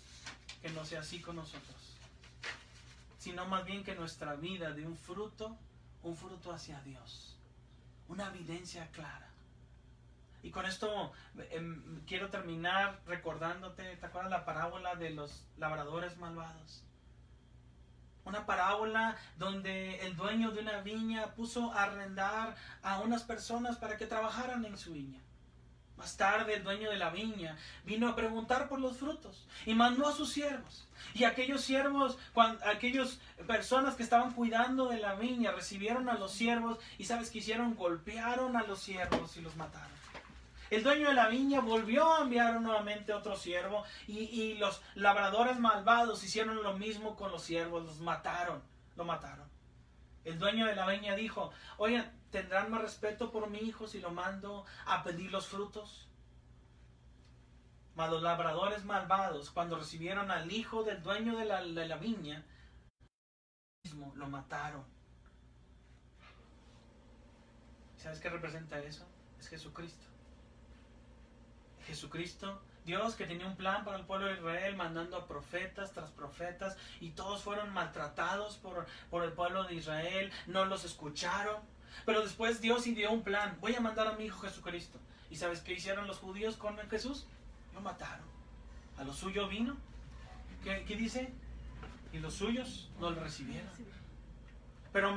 que no sea así con nosotros, sino más bien que nuestra vida dé un fruto hacia Dios, una evidencia clara. Y con esto quiero terminar recordándote, ¿te acuerdas la parábola de los labradores malvados? Una parábola donde el dueño de una viña puso a arrendar a unas personas para que trabajaran en su viña. Más tarde el dueño de la viña vino a preguntar por los frutos y mandó a sus siervos. Y aquellos siervos, aquellas personas que estaban cuidando de la viña, recibieron a los siervos y ¿sabes qué hicieron? Golpearon a los siervos y los mataron. El dueño de la viña volvió a enviar nuevamente otro siervo y los labradores malvados hicieron lo mismo con los siervos, lo mataron. El dueño de la viña dijo, oigan, ¿tendrán más respeto por mi hijo si lo mando a pedir los frutos? Mas los labradores malvados, cuando recibieron al hijo del dueño de la viña, lo mataron. ¿Sabes qué representa eso? Es Jesucristo. Jesucristo, Dios que tenía un plan para el pueblo de Israel, mandando a profetas tras profetas, y todos fueron maltratados por el pueblo de Israel, no los escucharon. Pero después Dios dio un plan, voy a mandar a mi hijo Jesucristo. ¿Y sabes qué hicieron los judíos con Jesús? Lo mataron. A lo suyo vino. ¿Qué dice? Y los suyos no lo recibieron. Pero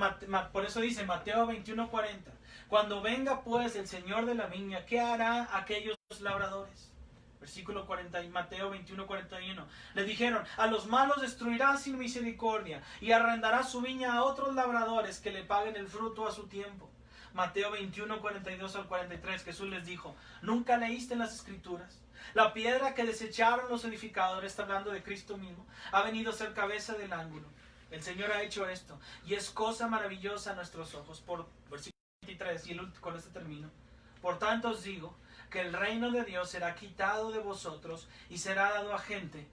por eso dice Mateo 21:40, cuando venga pues el Señor de la viña, ¿qué hará aquellos labradores? Versículo 40, Mateo 21:41. Le dijeron, a los malos destruirá sin misericordia y arrendará su viña a otros labradores que le paguen el fruto a su tiempo. Mateo 21:42 al 43, Jesús les dijo, ¿nunca leíste en las Escrituras? La piedra que desecharon los edificadores, está hablando de Cristo mismo, ha venido a ser cabeza del ángulo. El Señor ha hecho esto y es cosa maravillosa a nuestros ojos. Por versículo 23, y con este termino. Por tanto os digo que el reino de Dios será quitado de vosotros y será dado a gente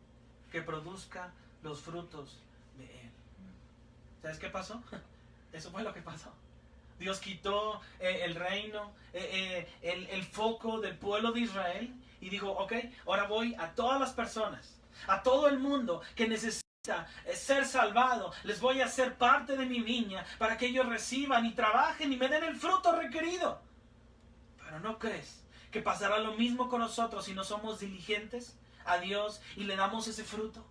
que produzca los frutos de él. ¿Sabes qué pasó? Eso fue lo que pasó. Dios quitó el reino, el foco del pueblo de Israel y dijo, ok, ahora voy a todas las personas, a todo el mundo que necesita ser salvado, les voy a hacer parte de mi viña para que ellos reciban y trabajen y me den el fruto requerido. Pero ¿no crees que pasará lo mismo con nosotros si no somos diligentes a Dios y le damos ese fruto?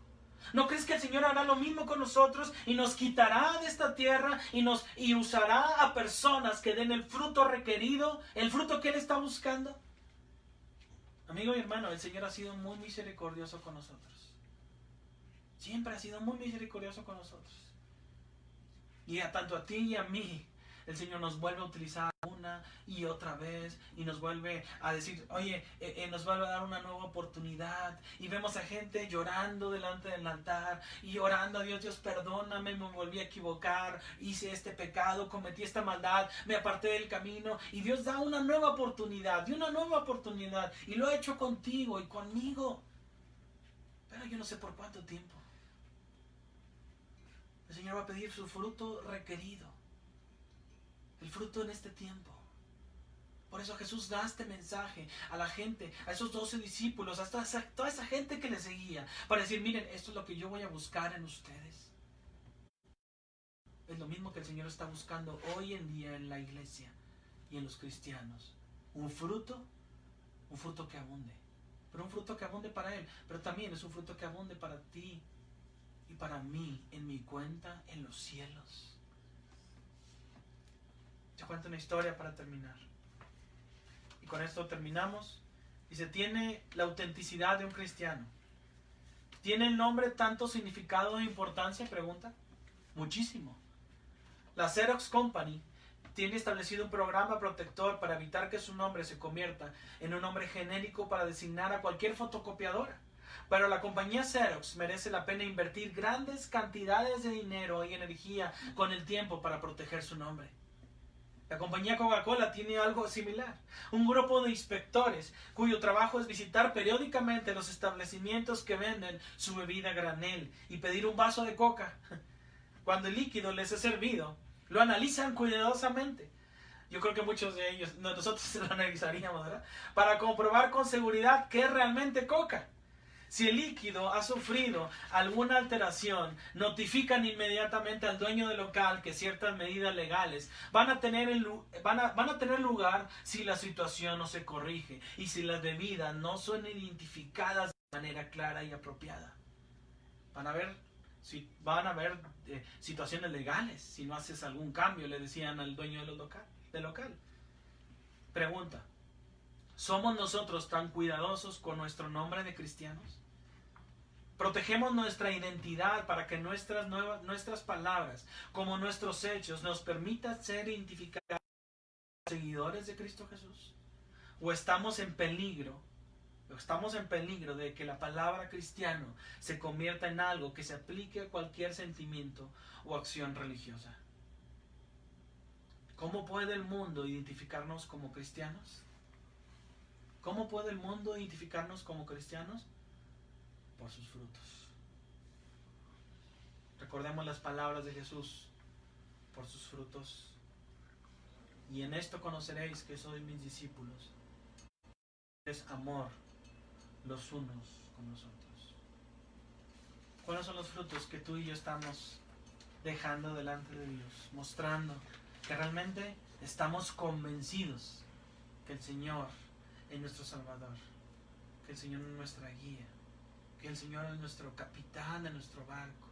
¿No crees que el Señor hará lo mismo con nosotros y nos quitará de esta tierra y usará a personas que den el fruto requerido, el fruto que Él está buscando? Amigo y hermano, el Señor ha sido muy misericordioso con nosotros. Siempre ha sido muy misericordioso con nosotros. Y tanto a ti y a mí, el Señor nos vuelve a utilizar una y otra vez y nos vuelve a decir, oye, nos vuelve a dar una nueva oportunidad. Y vemos a gente llorando delante del altar y orando a Dios, Dios perdóname, me volví a equivocar, hice este pecado, cometí esta maldad, me aparté del camino. Y Dios da una nueva oportunidad, y lo ha hecho contigo y conmigo. Pero yo no sé por cuánto tiempo. El Señor va a pedir su fruto requerido. El fruto en este tiempo. Por eso Jesús da este mensaje a la gente, a esos 12 discípulos, a toda esa gente que le seguía, para decir, miren, esto es lo que yo voy a buscar en ustedes. Es lo mismo que el Señor está buscando hoy en día en la iglesia y en los cristianos. Un fruto que abunde. Pero un fruto que abunde para Él, pero también es un fruto que abunde para ti y para mí, en mi cuenta, en los cielos. Te cuento una historia para terminar. Y con esto terminamos. Dice, ¿tiene la autenticidad de un cristiano? ¿Tiene el nombre tanto significado e importancia? Pregunta. Muchísimo. La Xerox Company tiene establecido un programa protector para evitar que su nombre se convierta en un nombre genérico para designar a cualquier fotocopiadora. Pero la compañía Xerox merece la pena invertir grandes cantidades de dinero y energía con el tiempo para proteger su nombre. La compañía Coca-Cola tiene algo similar. Un grupo de inspectores cuyo trabajo es visitar periódicamente los establecimientos que venden su bebida granel y pedir un vaso de coca. Cuando el líquido les es servido, lo analizan cuidadosamente. Yo creo que muchos de ellos, nosotros lo analizaríamos, ¿verdad? Para comprobar con seguridad que es realmente coca. Si el líquido ha sufrido alguna alteración, notifican inmediatamente al dueño del local que ciertas medidas legales van a tener lugar si la situación no se corrige y si las bebidas no son identificadas de manera clara y apropiada. Van a haber situaciones legales si no haces algún cambio, le decían al dueño del local. Pregunta. ¿Somos nosotros tan cuidadosos con nuestro nombre de cristianos? Protegemos nuestra identidad para que nuestras palabras, como nuestros hechos, nos permitan ser identificados como seguidores de Cristo Jesús. o estamos en peligro de que la palabra cristiano se convierta en algo que se aplique a cualquier sentimiento o acción religiosa. ¿Cómo puede el mundo identificarnos como cristianos? ¿Cómo puede el mundo identificarnos como cristianos? Por sus frutos. Recordemos las palabras de Jesús: por sus frutos. Y en esto conoceréis que sois mis discípulos. Es amor los unos con los otros. ¿Cuáles son los frutos que tú y yo estamos dejando delante de Dios? Mostrando que realmente estamos convencidos que el Señor es nuestro Salvador, que el Señor es nuestra guía, que el Señor es nuestro capitán de nuestro barco,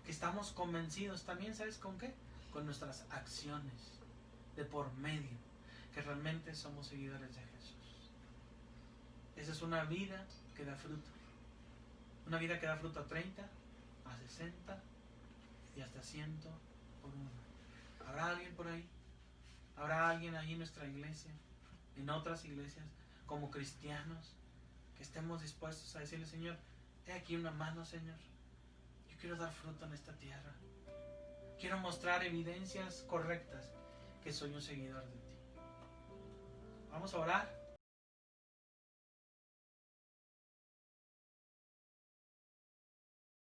que estamos convencidos también, ¿sabes con qué? Con nuestras acciones de por medio, que realmente somos seguidores de Jesús. Esa es una vida que da fruto. Una vida que da fruto a 30, a 60 y hasta 100 por uno. ¿Habrá alguien por ahí? ¿Habrá alguien ahí en nuestra iglesia, en otras iglesias, como cristianos, que estemos dispuestos a decirle: Señor, he aquí una mano, Señor. Yo quiero dar fruto en esta tierra. Quiero mostrar evidencias correctas que soy un seguidor de ti. Vamos a orar.